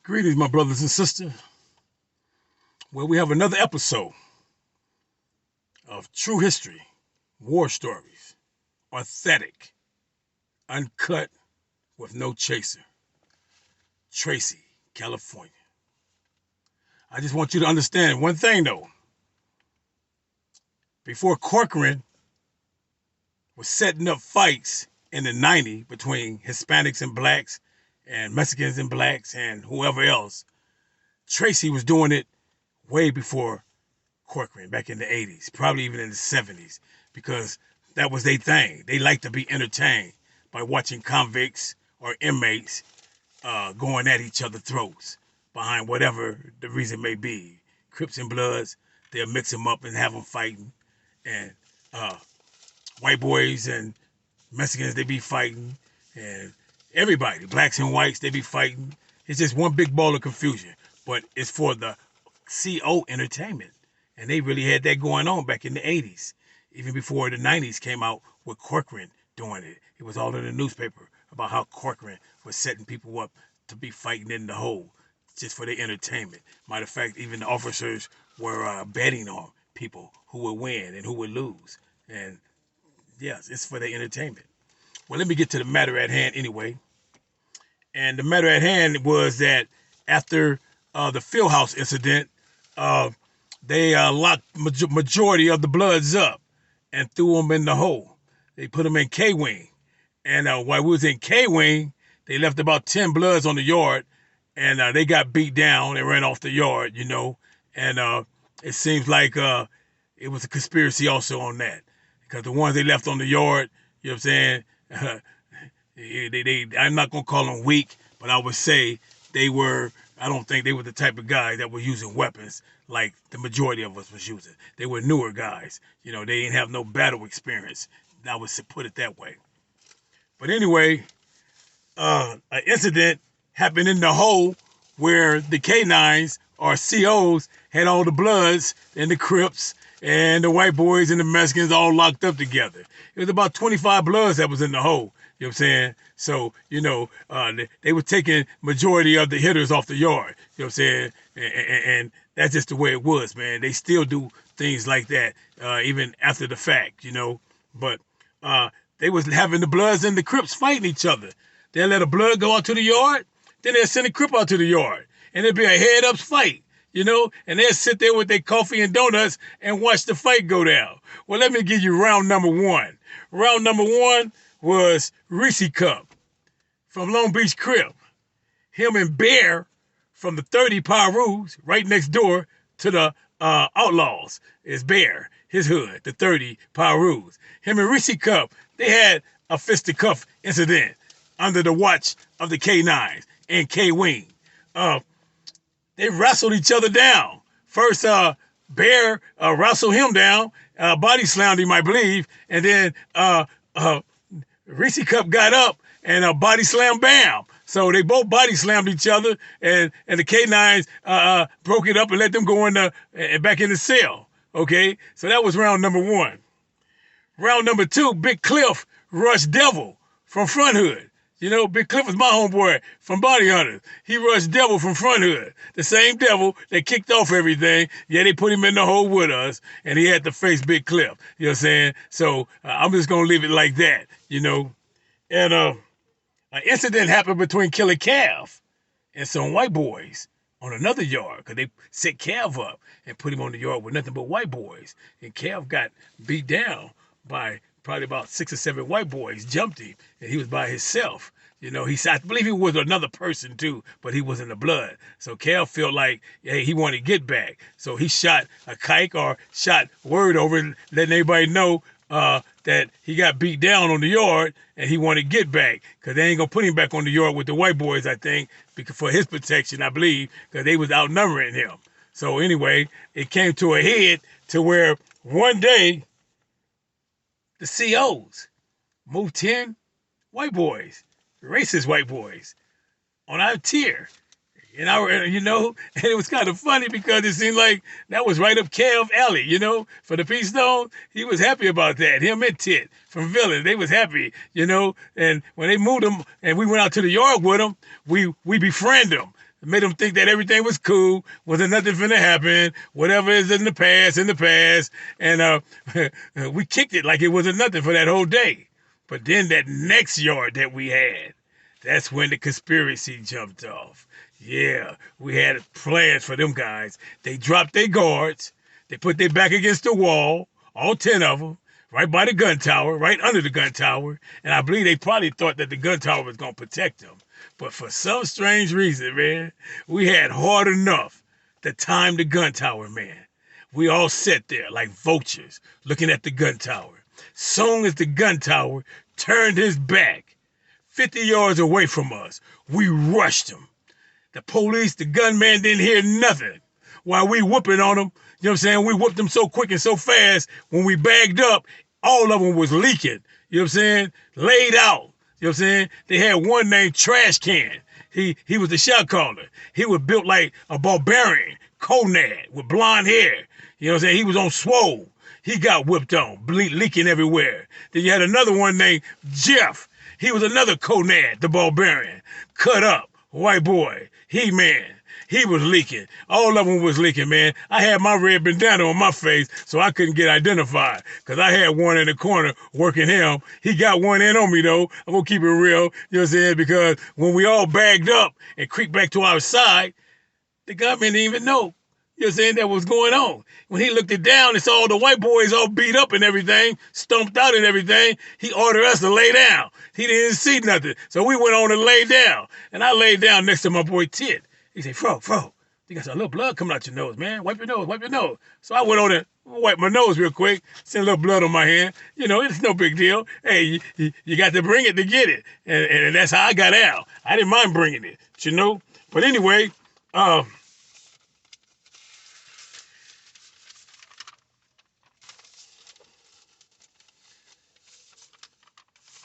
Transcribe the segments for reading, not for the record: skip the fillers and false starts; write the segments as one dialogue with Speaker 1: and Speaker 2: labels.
Speaker 1: Greetings, my brothers and sisters. Well, we have another episode of True History, War Stories, authentic, uncut, with no chaser. Tracy, California. I just want you to understand one thing, though. Before Corcoran was setting up fights in the 90s between Hispanics and blacks and Mexicans and blacks and whoever else, Tracy was doing it way before Corcoran, back in the 80s, probably even in the 70s, because that was their thing. They liked to be entertained by watching convicts or inmates going at each other's throats behind whatever the reason may be. Crips and Bloods, they'll mix them up and have them fighting. And white boys and Mexicans, they be fighting. And everybody, blacks and whites, they be fighting. It's just one big ball of confusion. But it's for the CO entertainment. And they really had that going on back in the 80s, even before the 90s came out with Corcoran doing it. It was all in the newspaper about how Corcoran was setting people up to be fighting in the hole just for their entertainment. Matter of fact, even the officers were betting on people who would win and who would lose. And yes, it's for their entertainment. Well, let me get to the matter at hand anyway. And the matter at hand was that after the Fieldhouse incident, they locked majority of the Bloods up and threw them in the hole. They put them in K-Wing. And while we was in K-Wing, they left about 10 Bloods on the yard, and they got beat down and ran off the yard, you know. And it seems like it was a conspiracy also on that, because the ones they left on the yard, you know what I'm saying, I'm not going to call them weak, but I would say I don't think they were the type of guys that were using weapons like the majority of us was using. They were newer guys. You know, they didn't have no battle experience. I would put it that way. But anyway, an incident happened in the hole where the K9s or COs had all the Bloods and the Crips and the white boys and the Mexicans all locked up together. It was about 25 Bloods that was in the hole. You know what I'm saying? So, you know, they were taking majority of the hitters off the yard. You know what I'm saying? And that's just the way it was, man. They still do things like that, even after the fact, you know. But they was having the Bloods and the Crips fighting each other. They'll let a Blood go out to the yard, then they'll send a Crip out to the yard. And it'll be a head-up fight, you know. And they'll sit there with their coffee and donuts and watch the fight go down. Well, let me give you round number one. Round number one was Reese Cup from Long Beach Crip. Him and Bear from the 30 Pyrus, right next door to the Outlaws, is Bear, his hood, the 30 Pyrus. Him and Reese Cup, they had a fisticuff incident under the watch of the K9s and K-Wing. They wrestled each other down. First, Bear wrestled him down, body slammed him, I believe, and then Reese Cup got up and body slammed Bam. So they both body slammed each other, and the K9s broke it up and let them go back in the cell. Okay, so that was round number one. Round number two, Big Cliff rushed Devil from Front Hood. You know, Big Cliff is my homeboy from Bounty Hunters. He rushed Devil from Front Hood. The same Devil that kicked off everything. Yeah, they put him in the hole with us, and he had to face Big Cliff. You know what I'm saying? So I'm just going to leave it like that, you know. And an incident happened between Killer Cav and some white boys on another yard, because they set Cav up and put him on the yard with nothing but white boys. And Cav got beat down by probably about 6 or 7 white boys, jumped him, and he was by himself. You know, I believe he was another person too, but he was in the Blood. So Cal felt like, hey, he wanted to get back. So he shot a kike or shot word over, letting everybody know that he got beat down on the yard and he wanted to get back, because they ain't gonna put him back on the yard with the white boys, I think, because for his protection, I believe, because they was outnumbering him. So anyway, it came to a head to where one day the COs moved 10 white boys, racist white boys, on our tier. And you know, and it was kind of funny because it seemed like that was right up Kev alley, you know, for the Peace Stone. He was happy about that. Him and Tit from Villain, they was happy, you know. And when they moved them and we went out to the yard with them, we befriended them. Made them think that everything was cool, wasn't nothing finna happen, whatever is in the past, in the past. And we kicked it like it wasn't nothing for that whole day. But then that next yard that we had, that's when the conspiracy jumped off. Yeah, we had plans for them guys. They dropped their guards. They put their back against the wall, all 10 of them, right by the gun tower, right under the gun tower. And I believe they probably thought that the gun tower was going to protect them. But for some strange reason, man, we had hard enough to time the gun tower, man. We all sat there like vultures looking at the gun tower. Soon as the gun tower turned his back 50 yards away from us, we rushed him. The police, the gunman didn't hear nothing while we whooping on them. You know what I'm saying? We whooped them so quick and so fast. When we bagged up, all of them was leaking. You know what I'm saying? Laid out. You know what I'm saying? They had one named Trash Can. He was the shot caller. He was built like a barbarian, Conad, with blonde hair. You know what I'm saying? He was on swole. He got whipped on, leaking everywhere. Then you had another one named Jeff. He was another Conad, the barbarian. Cut up, white boy, He-Man. He was leaking. All of them was leaking, man. I had my red bandana on my face so I couldn't get identified because I had one in the corner working him. He got one in on me, though. I'm going to keep it real, you know what I'm saying? Because when we all bagged up and creeped back to our side, the gunman didn't even know, you know what I'm saying, that was going on. When he looked it down and saw all the white boys all beat up and everything, stumped out and everything, he ordered us to lay down. He didn't see nothing. So we went on and lay down. And I laid down next to my boy Tit. He said, Fro, you got some little blood coming out your nose, man. Wipe your nose. So I went on and wiped my nose real quick, sent a little blood on my hand. You know, it's no big deal. Hey, you got to bring it to get it. And that's how I got out. I didn't mind bringing it, you know. But anyway, the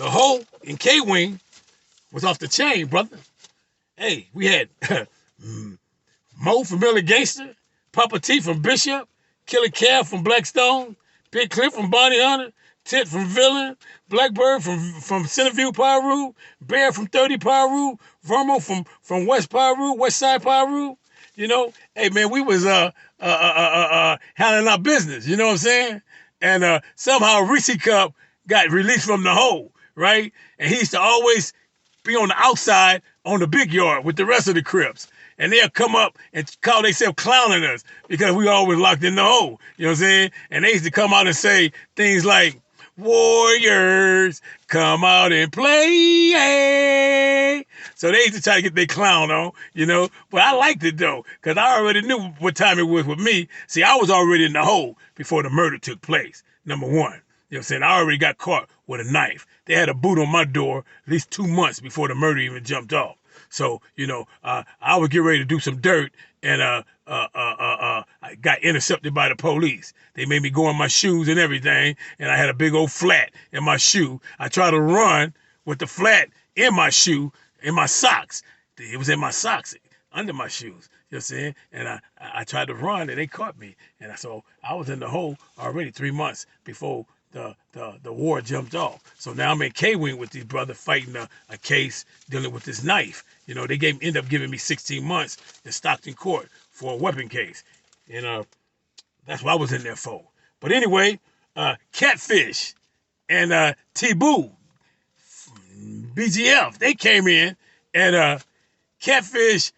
Speaker 1: hole in K-Wing was off the chain, brother. Hey, we had Mo from Millie Gangster, Papa T from Bishop, Killer Cav from Blackstone, Big Cliff from Bonnie Hunter, Tit from Villain, Blackbird from Centerview Pyru, Bear from 30 Pyru, Vermo from West Pyru, West Side Pyru. You know, hey man, we was handling our business, you know what I'm saying? And somehow Reese Cup got released from the hole, right? And he used to always be on the outside on the big yard with the rest of the Crips. And they'll come up and call themselves clowning us because we always locked in the hole. You know what I'm saying? And they used to come out and say things like, Warriors, come out and play. So they used to try to get their clown on, you know. But I liked it, though, because I already knew what time it was with me. See, I was already in the hole before the murder took place, number one. You know what I'm saying? I already got caught with a knife. They had a boot on my door at least 2 months before the murder even jumped off. So, you know, I would get ready to do some dirt, and I got intercepted by the police. They made me go in my shoes and everything, and I had a big old flat in my shoe. I tried to run with the flat in my shoe, in my socks. It was in my socks, under my shoes. You know what I'm saying? And I tried to run, and they caught me. And so I was in the hole already 3 months before the war jumped off. So now I'm in K-Wing with these brothers fighting a case dealing with this knife. You know, they end up giving me 16 months in Stockton Court for a weapon case. And that's what I was in there for. But anyway, Catfish and T-Boo, BGF, they came in, and Catfish,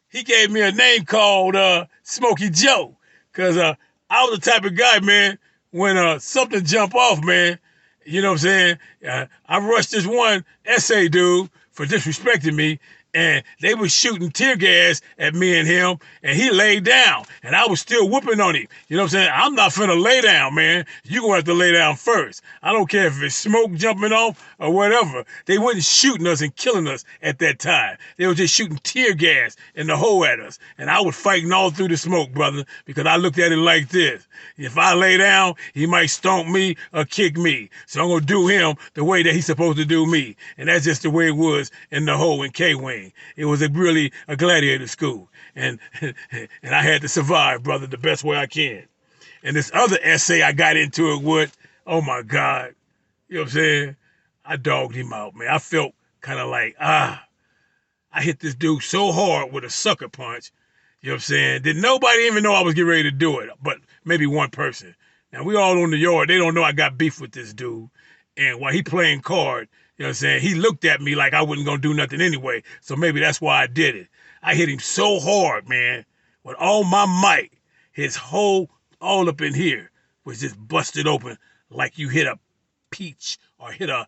Speaker 1: he gave me a name called Smokey Joe, because I was the type of guy, man, when something jump off, man, you know what I'm saying? I rushed this one SA dude for disrespecting me, and they was shooting tear gas at me and him, and he laid down, and I was still whooping on him. You know what I'm saying? I'm not finna lay down, man. You gonna have to lay down first. I don't care if it's smoke jumping off or whatever. They wasn't shooting us and killing us at that time. They were just shooting tear gas in the hole at us, and I was fighting all through the smoke, brother, because I looked at it like this. If I lay down, he might stomp me or kick me. So I'm gonna do him the way that he's supposed to do me. And that's just the way it was in the hole in K-Wing. It was really a gladiator school. And I had to survive, brother, the best way I can. And this other essay I got into it with, oh my God, you know what I'm saying? I dogged him out, man. I felt kind of like, I I hit this dude so hard with a sucker punch. You know what I'm saying? Did nobody even know I was getting ready to do it, but maybe one person. Now, we all on the yard. They don't know I got beef with this dude. And while he playing card, you know what I'm saying, he looked at me like I wasn't going to do nothing anyway. So maybe that's why I did it. I hit him so hard, man, with all my might. His whole, all up in here, was just busted open like you hit a peach or hit a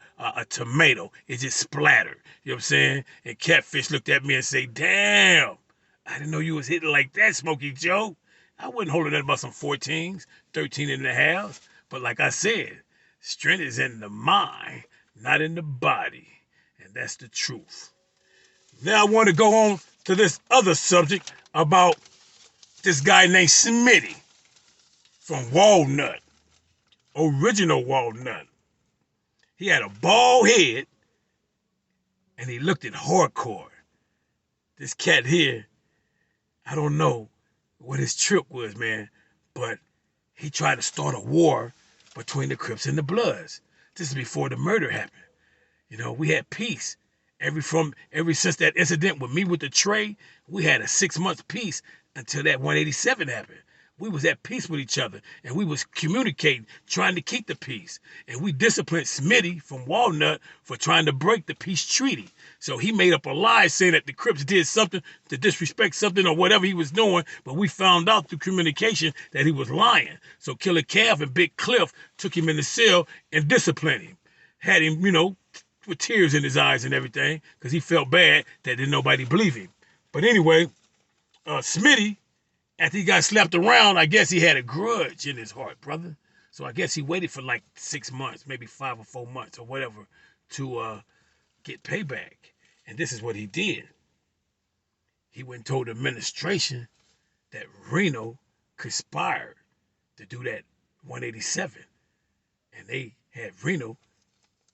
Speaker 1: tomato. It just splattered. You know what I'm saying? And Catfish looked at me and said, damn, I didn't know you was hitting like that, Smokey Joe. I wasn't holding that about some 14s, 13 and a half. But like I said, strength is in the mind, not in the body. And that's the truth. Now I want to go on to this other subject about this guy named Smitty from Walnut, original Walnut. He had a bald head and he looked at hardcore. This cat here, I don't know what his trip was, man, but he tried to start a war between the Crips and the Bloods. This is before the murder happened. You know, we had peace. Ever since that incident with me with the tray, we had a 6-month peace until that 187 happened. We was at peace with each other, and we was communicating, trying to keep the peace. And we disciplined Smitty from Walnut for trying to break the peace treaty. So he made up a lie saying that the Crips did something to disrespect something or whatever he was doing, but we found out through communication that he was lying. So Killer Cav and Big Cliff took him in the cell and disciplined him. Had him, you know, with tears in his eyes and everything, because he felt bad that didn't nobody believe him. But anyway, Smitty, after he got slapped around, I guess he had a grudge in his heart, brother. So I guess he waited for like 6 months, maybe 5 or 4 months or whatever, to get payback. And this is what he did. He went and told the administration that Reno conspired to do that 187. And they had Reno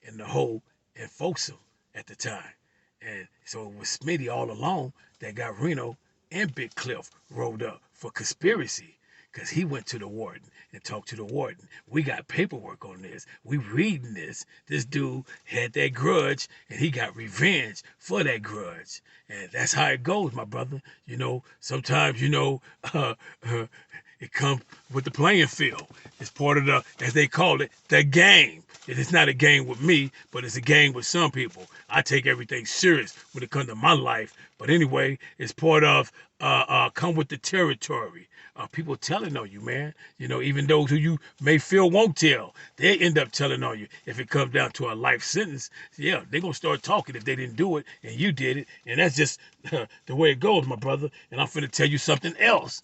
Speaker 1: in the hole in Folsom at the time. And so it was Smitty all along that got Reno and Big Cliff rolled up for conspiracy, because he went to the warden and talked to the warden. We got paperwork on this. We reading this. This dude had that grudge, and he got revenge for that grudge. And that's how it goes, my brother. You know, sometimes, you know, it comes with the playing field. It's part of the, as they call it, the game. It is not a game with me, but it's a game with some people. I take everything serious when it comes to my life. But anyway, it's part of come with the territory. People telling on you, man. You know, even those who you may feel won't tell, they end up telling on you. If it comes down to a life sentence, yeah, they're going to start talking if they didn't do it and you did it. And that's just the way it goes, my brother. And I'm finna tell you something else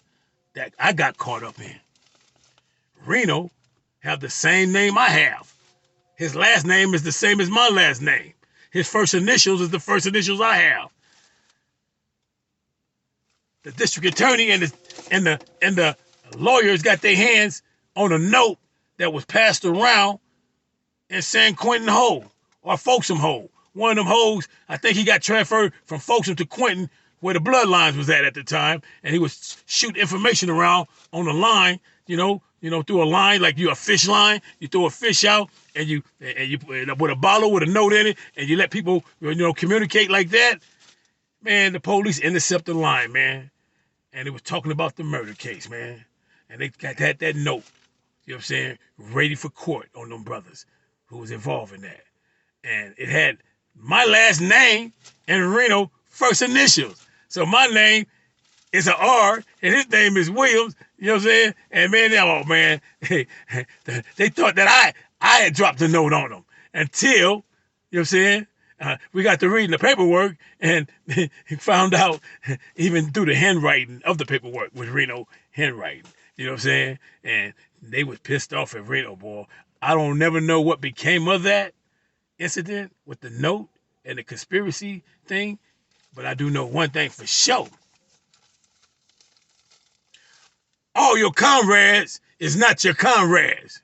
Speaker 1: that I got caught up in. Reno have the same name I have. His last name is the same as my last name. His first initials is the first initials I have. The district attorney and the lawyers got their hands on a note that was passed around in San Quentin Hole or Folsom Hole. One of them holes, I think he got transferred from Folsom to Quentin, where the bloodlines was at the time, and he was shooting information around on the line, you know, through a line, like you a fish line. You throw a fish out and you with a bottle with a note in it, and you let people, you know, communicate like that. Man, the police intercept the line, man. And it was talking about the murder case, man. And they got that note, you know what I'm saying, ready for court on them brothers who was involved in that. And it had my last name and Reno first initials. So my name is an R and his name is Williams, you know what I'm saying? And man, oh man, they thought that I had dropped a note on them until, you know what I'm saying, we got to reading the paperwork and he found out even through the handwriting of the paperwork was Reno handwriting. You know what I'm saying? And they was pissed off at Reno, boy. I don't never know what became of that incident with the note and the conspiracy thing, but I do know one thing for sure. All your comrades is not your comrades.